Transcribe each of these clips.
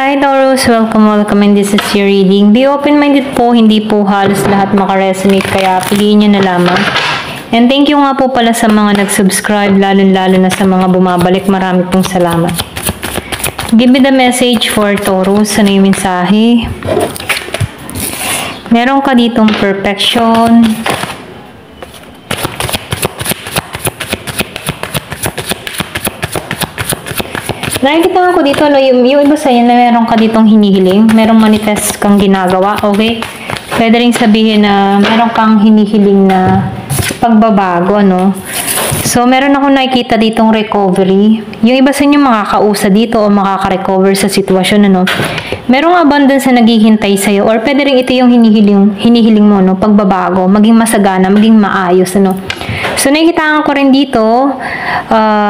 Hi Taurus! Welcome and this is your reading. Be open-minded po, hindi po halos lahat makaresonate kaya piliin nyo na lamang. And thank you nga po pala sa mga nag-subscribe, lalo na sa mga bumabalik. Marami pong salamat. Give me the message for Taurus. Ano yung mensahe? Meron ka ditong perfection. Nakikita ko dito, no, yung iba sa'yo na meron ka ditong hinihiling, merong manifest kang ginagawa, okay? Pwede rin sabihin na meron kang hinihiling na pagbabago, no? So, meron ako nakikita ditong recovery. Yung iba sa inyo makakausa dito o makaka-recover sa sitwasyon, ano? Merong abundance na naghihintay sa'yo or pwede rin ito yung hinihiling mo, no? Pagbabago, maging masagana, maging maayos, ano? So, nakikitaan ko rin dito,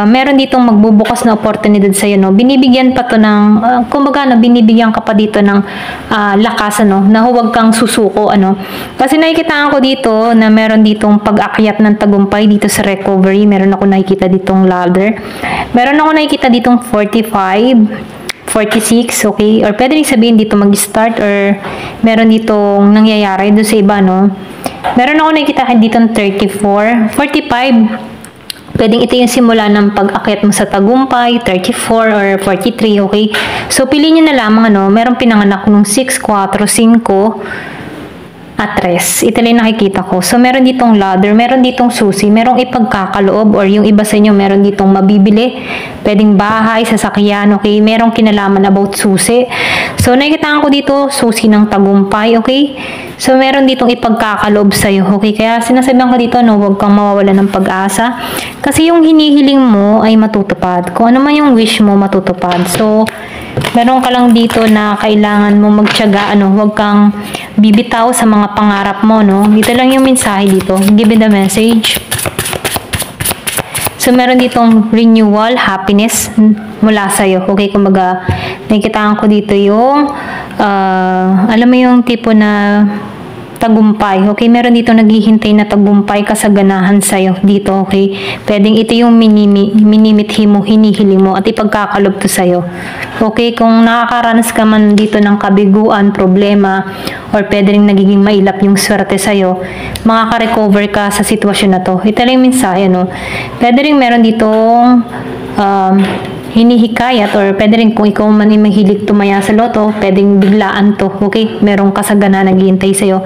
meron ditong magbubukas na oportunidad sa'yo, no? Binibigyan pa to ng, kumbaga, no, binibigyan ka pa dito ng lakas, ano? Na huwag kang susuko, ano? Kasi nakikitaan ko dito na meron ditong pag-akyat ng tagumpay dito sa recovery. Meron ako nakikita ditong ladder. Meron ako nakikita ditong 45, 46, okay? Or pwede rin sabihin dito mag-start or meron ditong nangyayari doon sa iba, no? Meron ako nakikita dito ng 34, 45. Pwedeng ito yung simula ng pag-akyat mo sa tagumpay, 34 or 43, okay? So, piliin nyo na lamang, ano, merong pinanganak nung 6, 4, 5, at 3. Ito lang nakikita ko. So, meron ditong ladder, meron ditong susi, merong ipagkakaloob or yung iba sa inyo, meron ditong mabibili. Pwedeng bahay, sasakyan, okay? Merong kinalaman about susi. So, nakikita ko dito, susi ng tagumpay, okay? So, meron ditong ipagkakaloob sa'yo, okay? Kaya sinasabihan ko dito, no, huwag kang mawawala ng pag-asa. Kasi yung hinihiling mo ay matutupad. Kung ano man yung wish mo, matutupad. So, meron ka lang dito na kailangan mo magtiyaga, ano, huwag kang bibitaw sa mga pangarap mo, no? Dito lang yung mensahe dito. Give me the message. So, meron ditong renewal, happiness mula sa'yo. Okay, kumbaga, nakikitaan ko dito yung, alam mo yung tipo na tagumpay. Okay, meron dito naghihintay na tagumpay, kasaganahan sa'yo dito, okay? Pwedeng ito yung minimithi mo, hinihiling mo, at ipagkakalob to sa'yo. Okay, kung nakakaranas ka man dito ng kabiguan, problema, or pwede rin nagiging mailap yung swerte sa'yo, makaka-recover ka sa sitwasyon na to. Ito lang yung mensahe, no? Pwede rin meron ditong hinihikayat or pwede rin kung ikaw man ay mahilig tumaya sa loto, pwedeng biglaan to, okay? Merong kasagana naghihintay sa'yo.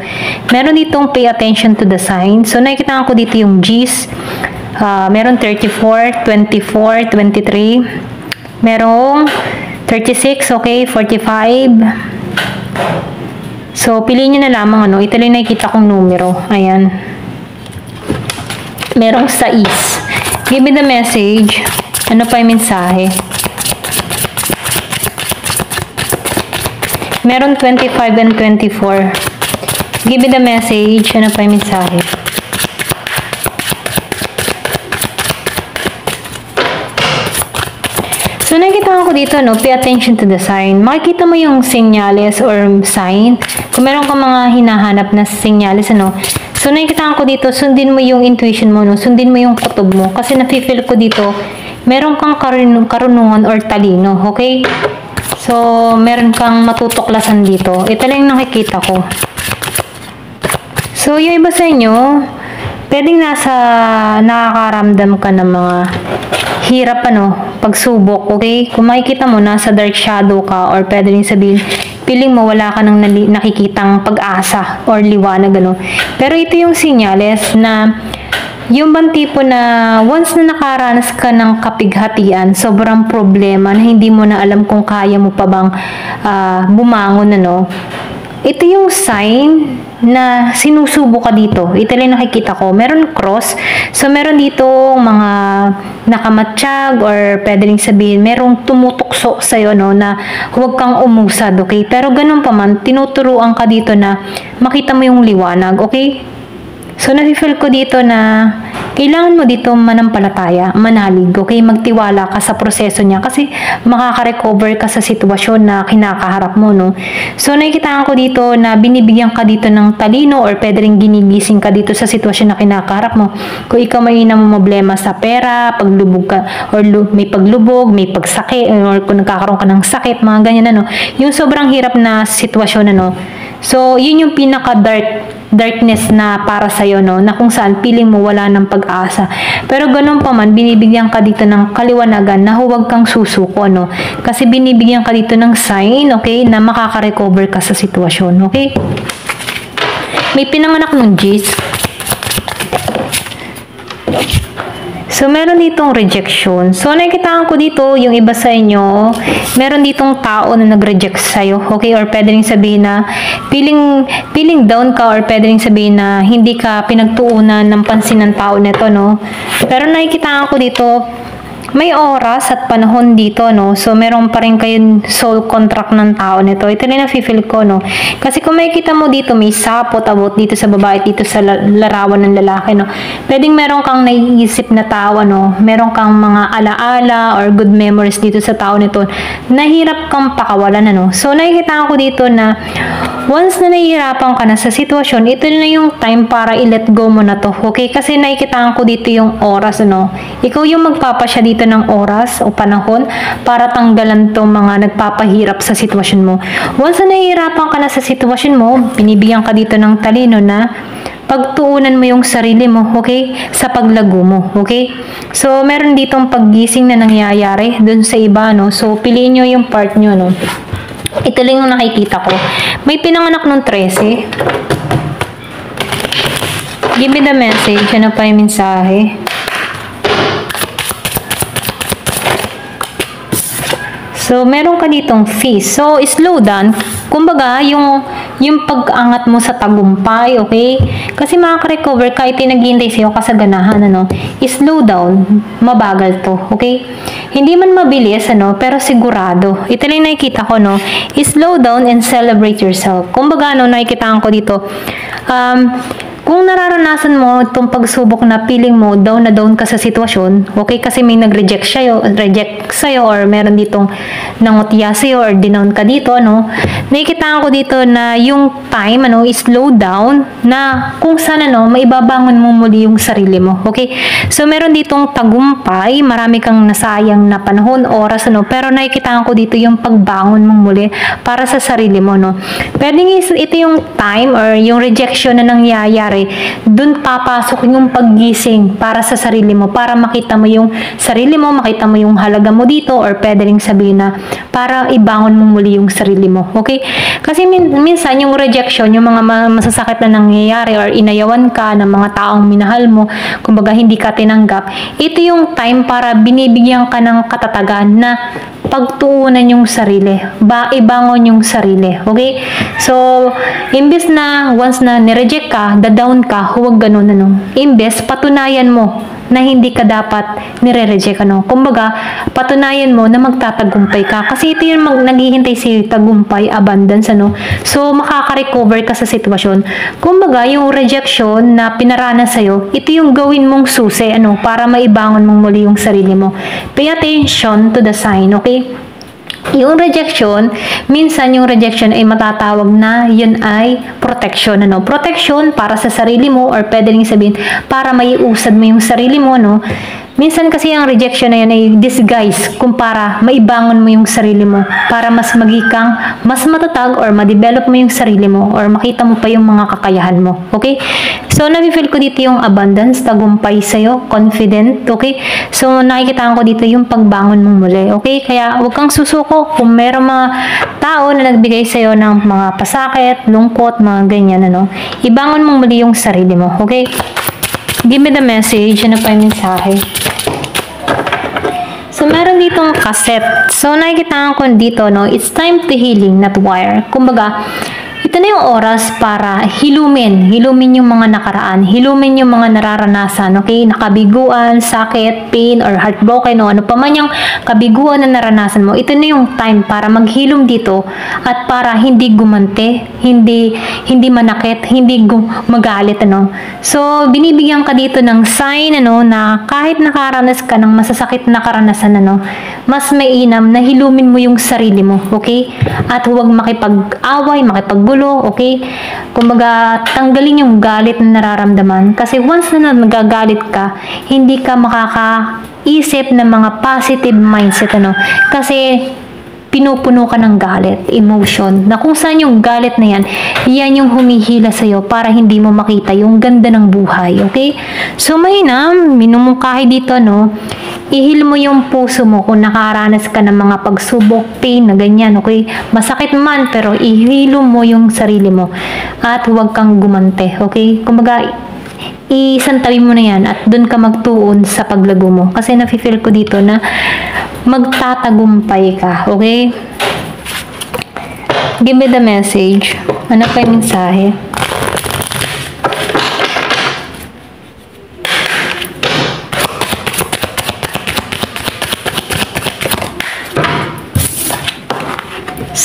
Meron ditong pay attention to the sign. So, nakikita ko dito yung G's. Meron 34, 24, 23. Merong 36, okay? 45. So, piliin nyo na lamang, ano? Ito lang nakikita kong numero. Ayan. Merong 6. Give me the message. Ano pa yung mensahe? Meron 25 and 24. Give me the message. Ano pa yung mensahe? So, nakikita ko dito, no? Pay attention to the sign. Makikita mo yung senyales or sign. Kung meron kang mga hinahanap na senyales, ano? So, nakikita ko dito, sundin mo yung intuition mo, no? Sundin mo yung kutob mo. Kasi nafe-feel ko dito, meron kang karunungan or talino, okay? So, meron kang matutuklasan dito. Ito lang yung nakikita ko. So, yung iba sa inyo, pwedeng nakakaramdam ka ng mga hirap, ano, pagsubok, okay? Kung makikita mo, nasa dark shadow ka or pwede rin sabihin, piling mo wala ka nang nakikitang pag-asa or liwanag, ano. Pero ito yung sinyales na yung bang tipo na once na nakaranas ka ng kapighatian, sobrang problema na hindi mo na alam kung kaya mo pa bang bumangon, ano. Ito yung sign na sinusubo ka dito. Ito lang nakikita ko. Meron cross. So, meron dito mga nakamatsyag or pwede rin sabihin, merong tumutukso sa'yo, no, na huwag kang umusad, okay? Pero ganun pa man, tinuturuan ka dito na makita mo yung liwanag, okay? So, nafe-feel ko dito na kailangan mo dito manampalataya, manalig, okay? Magtiwala ka sa proseso niya kasi makaka-recover ka sa sitwasyon na kinakaharap mo, no? So, nakikita ko dito na binibigyan ka dito ng talino or pwede rin ginigising ka dito sa sitwasyon na kinakaharap mo. Kung ikaw may problema sa pera, paglubog ka, or may paglubog, may pagsakit, or kung nagkakaroon ka ng sakit, mga ganyan, ano? Yung sobrang hirap na sitwasyon, ano? So, yun yung darkness na para sa'yo, no? Na kung saan feeling mo wala ng pag-asa. Pero ganun pa man, binibigyan ka dito ng kaliwanagan na huwag kang susuko, no? Kasi binibigyan ka dito ng sign, okay? Na makaka-recover ka sa sitwasyon, okay? May pinanganak ng G's. So, meron ditong rejection. So, nakikita ko dito, yung iba sa inyo, meron ditong tao na nag-reject sa'yo, okay? Or pwede rin sabihin na feeling down ka, or pwede rin sabihin na hindi ka pinagtuunan ng pansin ng tao nito, no? Pero nakikita ko dito, may oras at panahon dito, no? So, meron pa rin kayong soul contract ng tao nito. Ito rin na-feel ko, no? Kasi kung makikita mo dito, may sapot about dito sa babae, dito sa larawan ng lalaki, no? Pwedeng meron kang naiisip na tao, no? Meron kang mga alaala or good memories dito sa tao nito. Nahirap kang pakawalan, no? So, nakikita ko dito na once na nahihirapan ka na sa sitwasyon, ito na yung time para i-let go mo na to, okay? Kasi nakikita ko dito yung oras, no? Ikaw yung magpapasya dito ng oras o panahon para tanggalan tong mga nagpapahirap sa sitwasyon mo. Once na nahihirapan ka na sa sitwasyon mo, binibigyan ka dito ng talino na pagtuunan mo yung sarili mo, okay? Sa paglago mo, okay? So, meron ditong paggising na nangyayari dun sa iba, no? So, piliin nyo yung part nyo, no? Ito lang yung nakikita ko. May pinanganak ng 13. Give me the message. Ano pa yung mensahe? So, meron ka ditong feast. So, slow down. Kumbaga, yung pag-angat mo sa tagumpay, okay? Kasi makaka-recover kahit naghihintay sa'yo kasaganahan, ano? Slow down. Mabagal to, okay? Hindi man mabilis, ano? Pero sigurado. Ito lang nakikita ko, no? Slow down and celebrate yourself. Kumbaga, no? Nakikita ko dito. Kung nararanasan mo itong pagsubok na feeling mo down na down ka sa sitwasyon, okay, kasi may nag-reject sa'yo or meron ditong nangutya sa'yo or dinown ka dito, ano, nakikita ko dito na yung time, ano, is slow down na kung saan, ano, maibabangon mo muli yung sarili mo, okay? So, meron ditong tagumpay, marami kang nasayang na panahon, oras, ano, pero nakikita ko dito yung pagbangon mong muli para sa sarili mo, no? Pwedeng ito yung time or yung rejection na nangyayari, dun papasok yung paggising para sa sarili mo, para makita mo yung sarili mo, makita mo yung halaga mo dito, or pwede rin sabihin na para ibangon mo muli yung sarili mo, okay? Kasi minsan yung rejection, yung mga masasakit na nangyayari or inayawan ka ng mga taong minahal mo, kumbaga hindi ka tinanggap, ito yung time para binibigyan ka ng katatagan na pagtuunan yung sarili, ibangon yung sarili, okay? So, imbes na once na nireject ka, down ka, huwag ganun, ano. Imbes, patunayan mo na hindi ka dapat nire-reject, ano. Kumbaga, patunayan mo na magtatagumpay ka. Kasi ito yung naghihintay si tagumpay, abundance, ano. So, makaka-recover ka sa sitwasyon. Kumbaga, yung rejection na pinaranas sa'yo, ito yung gawin mong susi, ano, para maibangon mong muli yung sarili mo. Pay attention to the sign, okay? Yung rejection, minsan yung rejection ay matatawag na yun ay protection, ano? Protection para sa sarili mo, or pwede rin sabihin para maiusad mo yung sarili mo, no? Minsan kasi ang rejection na yun ay disguise kung para maibangon mo yung sarili mo, para mas magikang mas matatag or ma-develop mo yung sarili mo or makita mo pa yung mga kakayahan mo, okay? So, nafe-feel ko dito yung abundance, tagumpay sa'yo, confident, okay? So, nakikita ko dito yung pagbangon mong muli, okay? Kaya, huwag kang susuko kung meron mga tao na nagbigay sa'yo ng mga pasakit, lungkot, mga ganyan, ano? Ibangon mong muli yung sarili mo, okay? Give me the message. Ano pa yung mensahe? So, meron ditong cassette. So, nakikita ko dito, no? It's time to healing, not wire. Kumbaga, ito na yung oras para hilumin yung mga nakaraan, hilumin yung mga nararanasan, okay? Nakabiguan, sakit, pain, or heartbroken, o ano pa man yung kabiguan na naranasan mo. Ito na yung time para maghilom dito at para hindi gumante, hindi manakit, hindi magalit, ano. So, binibigyan ka dito ng sign, ano, na kahit nakaranas ka ng masasakit na karanasan, ano, mas mainam na hilumin mo yung sarili mo, okay? At huwag makipag-away, makipaggulo, okay? Kumbaga, tanggalin yung galit na nararamdaman. Kasi once na nagagalit ka, hindi ka makakaisip ng mga positive mindset, ano? Kasi, pinupuno ka ng galit, emotion, na kung saan yung galit na yan yung humihila sa'yo para hindi mo makita yung ganda ng buhay, okay? So, mainam, minumungkahi dito, no? Ihil mo yung puso mo kung nakaranas ka ng mga pagsubok, pain na ganyan, okay? Masakit man, pero ihilo mo yung sarili mo at huwag kang gumante, okay? Kumbaga, isantabi mo na yan at dun ka magtuon sa paglago mo. Kasi nafe-feel ko dito na magtatagumpay ka, okay? Give me the message. Ano pa yung mensahe?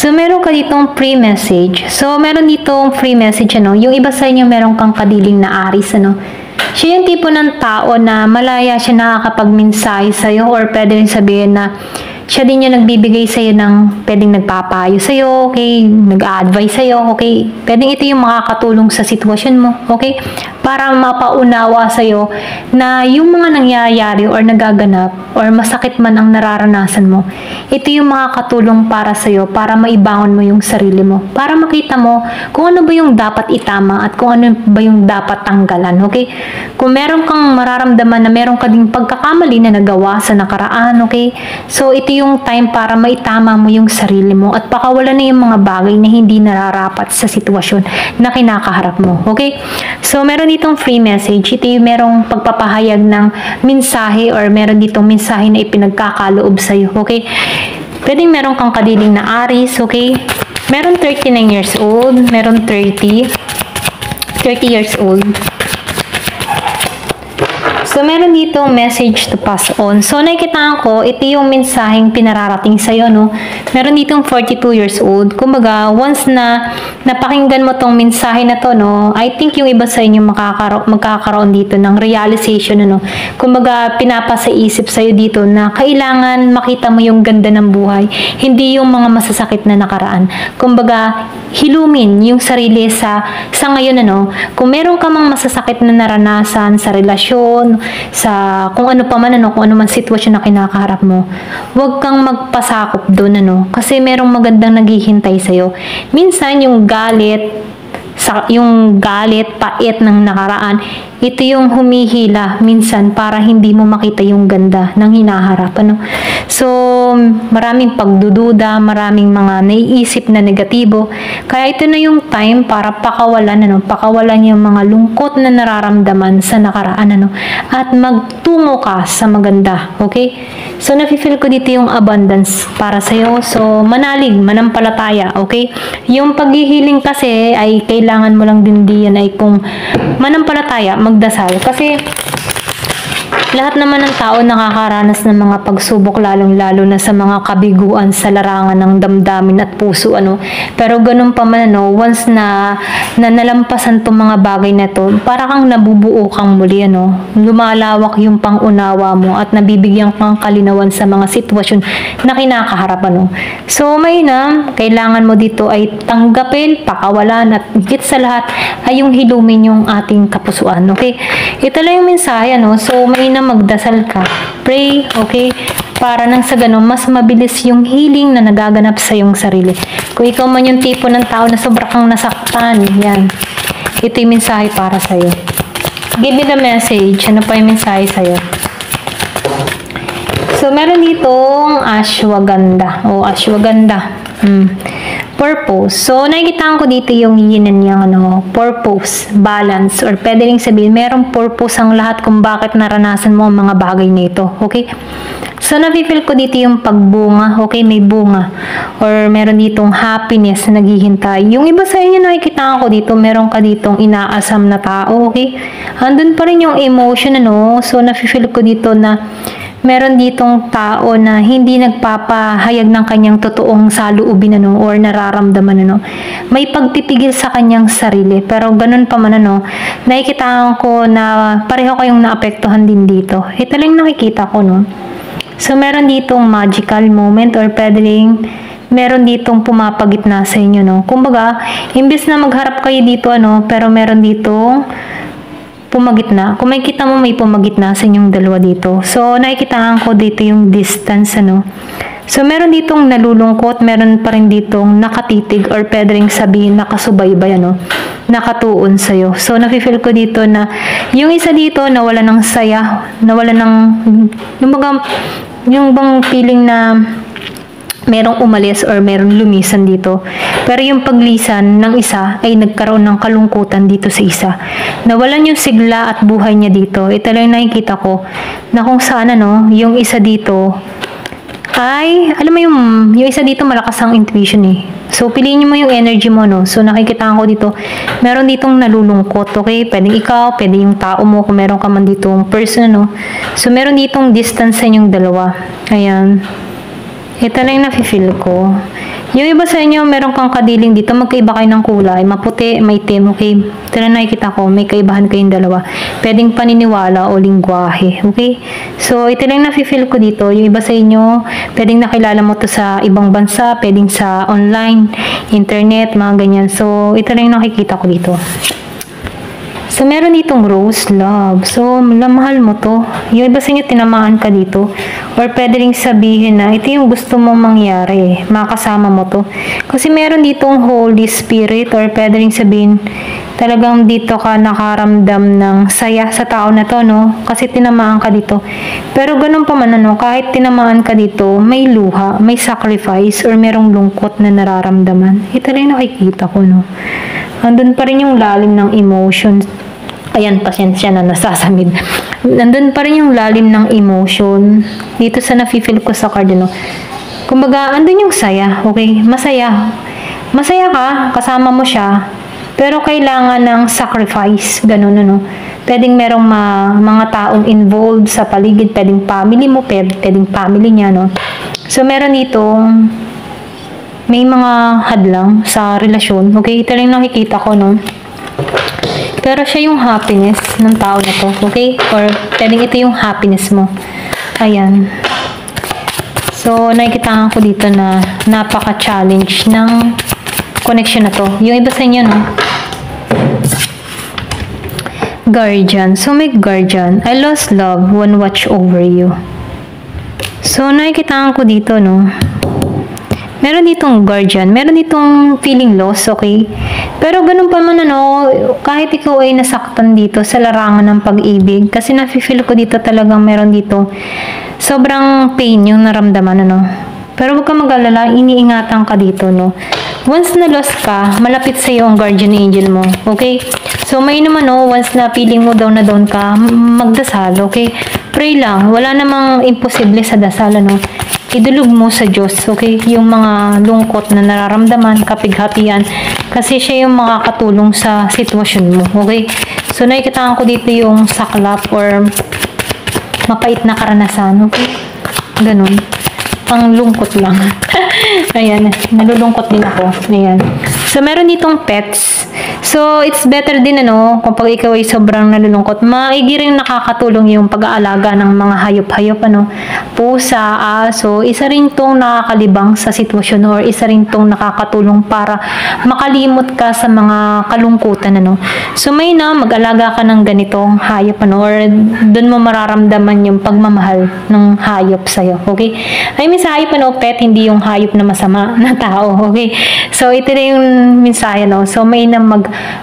So, meron ka ditong free message. So, meron ditong free message, ano. Yung iba sa inyo, meron kang kadiling na Aries, ano. Siya yung tipo ng tao na malaya siya nakakapagmensahe sa'yo, or pwede rin sabihin na siya din yung nagbibigay sa'yo ng pwedeng nagpapayo sa'yo, okay? Nag-a-advise sa'yo, okay? Pwedeng ito yung makakatulong sa sitwasyon mo, okay? Para mapaunawa sa'yo na yung mga nangyayari or nagaganap or masakit man ang nararanasan mo, ito yung makakatulong para sa'yo, para maibangon mo yung sarili mo, para makita mo kung ano ba yung dapat itama at kung ano ba yung dapat tanggalan, okay? Kung meron kang mararamdaman na meron ka ding pagkakamali na nagawa sa nakaraan, okay? So, ito yung time para maitama mo yung sarili mo at pakawalan na yung mga bagay na hindi nararapat sa sitwasyon na kinakaharap mo, okay? So, meron ditong free message. Ito yung merong pagpapahayag ng mensahe or meron ditong mensahe na ipinagkakaloob sa'yo, okay? Pwedeng meron kang kadiling na Aries, okay? Meron 39 years old, meron 30 years old. So, meron dito message to pass on. So, nakikitaan ko, ito yung mensaheng pinararating sa'yo, no? Meron ditong 42 years old. Kumbaga, once na napakinggan mo tong mensahe na to, no? I think yung iba sa inyo magkakaroon dito ng realization, no? Kumbaga, pinapasa-isip sa'yo dito na kailangan makita mo yung ganda ng buhay. Hindi yung mga masasakit na nakaraan. Kumbaga, hilumin yung sarili sa ngayon, ano? Kung meron ka mang masasakit na naranasan sa relasyon, sa kung ano pa man, ano, kung ano man sitwasyon na kinakaharap mo, huwag kang magpasakop doon, ano, kasi merong magandang naghihintay sa'yo. Minsan yung galit, pait ng nakaraan, ito yung humihila minsan para hindi mo makita yung ganda ng hinaharap, ano. So, maraming pagdududa, maraming mga naiisip na negatibo. Kaya ito na yung time para pakawalan yung mga lungkot na nararamdaman sa nakaraan, ano, at magtungo ka sa maganda, okay? So, nafe-feel ko dito yung abundance para sa'yo. So, manalig, manampalataya, okay? Yung paghihiling kasi ay kailangan mo lang din diyan ay kung manampalataya, magdasal. Kasi lahat naman ng tao nakakaranas ng mga pagsubok, lalong-lalo na sa mga kabiguan sa larangan ng damdamin at puso, ano. Pero ganun pa man, ano, once na nalampasan tong mga bagay na to, para kang nabubuo kang muli, ano. Lumalawak yung pangunawa mo at nabibigyan kang kalinawan sa mga sitwasyon na kinakaharap, ano. So, mainam, kailangan mo dito ay tanggapin, pakawalan, at higit sa lahat ay yung hilumin yung ating kapusuan, okay? Ito lang yung mensahe, ano. So, mainam magdasal ka, pray, okay, para nang sa ganun, mas mabilis yung healing na nagaganap sa iyong sarili. Kung ikaw man yung tipo ng tao na sobra kang nasaktan, yan, ito yung mensahe para sa'yo. Give me the message. Ano pa yung mensahe sa'yo? So, meron ditong ashwagandha o ashwagandha. purpose. So, nakikita ko dito yung yin and yang, purpose, balance, or pwede rin sabihin, merong purpose ang lahat kung bakit naranasan mo ang mga bagay na ito. Okay? So, nafe-feel ko dito yung pagbunga. Okay? May bunga. Or meron ditong happiness na naghihintay. Yung iba sa inyo, nakikita ko dito, meron ka ditong inaasam na tao. Okay? Andun pa rin yung emotion, So, nafe-feel ko dito na meron ditong tao na hindi nagpapahayag ng kanyang totoong saloobin or nararamdaman may pagpipigil sa kanyang sarili, pero ganun pa man nakikita ko na pareho kayong naapektuhan din dito. Ito lang nakikita ko So meron ditong magical moment, or pwede rin meron ditong pumapagitna sa inyo kumbaga imbes na magharap kayo dito pero meron ditong pumagitna. Kung makikita mo, may pumagitna sa inyong dalawa dito. So, nakikitaan ko dito yung distance, So, meron ditong nalulungkot, meron pa rin ditong nakatitig, or pwede ring sabihin nakasubaybay, nakatuon sa'yo. So, nafe-feel ko dito na yung isa dito, nawala ng saya, nawala ng, yung bang feeling na merong umalis or merong lumisan dito. Pero yung paglisan ng isa ay nagkaroon ng kalungkutan dito sa isa. Nawalan yung sigla at buhay niya dito. Ito lang nakikita ko na kung saan yung isa dito ay, alam mo yung isa dito malakas ang intuition So, piliin mo yung energy mo, So, nakikita ko dito, meron ditong nalulungkot, okay? Pwedeng ikaw, pwede yung tao mo, kung meron ka man ditong person, So, meron ditong distance sa inyong dalawa. Ayan. Ito lang yung nafe-feel ko. Yung iba sa inyo, meron kang kadiling dito, magkaiba kayo ng kulay, maputi, maitim, okay? Ito lang nakikita ko, may kaibahan kayong dalawa. Pwedeng paniniwala o lingwahe, okay? So, ito lang nafe-feel ko dito. Yung iba sa inyo, pwedeng nakilala mo to sa ibang bansa, pwedeng sa online, internet, mga ganyan. So, ito lang yung nakikita ko dito. So, meron ditong rose love. So, mahal mo to. Yung iba sa inyo, tinamaan ka dito. Or pwede rin sabihin na, ito yung gusto mong mangyari. Makasama mo to. Kasi meron ditong Holy Spirit. Or pwede rin sabihin, talagang dito ka nakaramdam ng saya sa tao na to, Kasi tinamaan ka dito. Pero ganun pa man, kahit tinamaan ka dito, may luha, may sacrifice, or merong lungkot na nararamdaman. Ito rin nakikita ko, Andun pa rin yung lalim ng emotions. Ayan, pasensya na, nasasamid. Nandun pa rin yung lalim ng emotion. Dito sa nafe-feel ko sa card, Kumbaga, andun yung saya, okay? Masaya. Masaya ka, kasama mo siya, pero kailangan ng sacrifice, ganun, Pwedeng merong mga taong involved sa paligid, pwedeng family mo, pwedeng family niya, So, meron ditong may mga hadlang sa relasyon, okay? Ito lang nakikita ko, Pero siya yung happiness ng tao na to, okay? Or pwedeng ito yung happiness mo. Ayan. So, nakikita ko dito na napaka-challenge ng connection na to. Yung iba sa inyo, Guardian. So, may guardian. I lost love when watch over you. So, nakikita ko dito, meron ditong guardian, meron ditong feeling loss, okay? Pero ganun pa man, kahit ikaw ay nasaktan dito sa larangan ng pag-ibig, kasi nafe-feel ko dito talagang meron dito sobrang pain yung naramdaman, Pero huwag ka mag-alala, iniingatan ka dito, Once na lost ka, malapit sa iyo ang guardian angel mo, okay? So, may naman, once na feeling mo down na down ka, magdasal, okay? Pray lang, wala namang imposible sa dasal, idulog mo sa Diyos, okay? Yung mga lungkot na nararamdaman, kapighatian, kasi siya yung makakatulong sa sitwasyon mo, okay? So, nakikita ko dito yung saklap or mapait na karanasan, okay? Ganun. Ang lungkot lang. Ayan, nalulungkot din ako. Ayan. So, meron ditong pets. So, it's better din, kung pag ikaw ay sobrang nalulungkot, maigi rin nakakatulong yung pag-aalaga ng mga hayop-hayop, pusa, aso, isa rin tong nakakalibang sa sitwasyon, or isa rin tong nakakatulong para makalimot ka sa mga kalungkutan, So, may mag-alaga ka ng ganitong hayop, or dun mo mararamdaman yung pagmamahal ng hayop sa'yo, okay? I mean, sa hayop, pet, hindi yung hayop na masama na tao, okay? So, ito na yung mensahe, So, may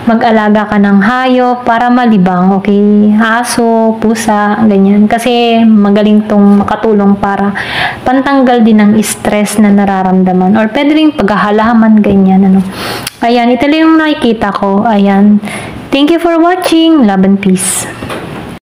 mag-alaga ka ng hayop para malibang, okay? Aso, pusa, ganyan. Kasi magaling tong makatulong para pantanggal din ng stress na nararamdaman. Or pwede rin paghahalaman, ganyan, ano. Ayan, ito lang yung nakikita ko. Ayan. Thank you for watching. Love and peace.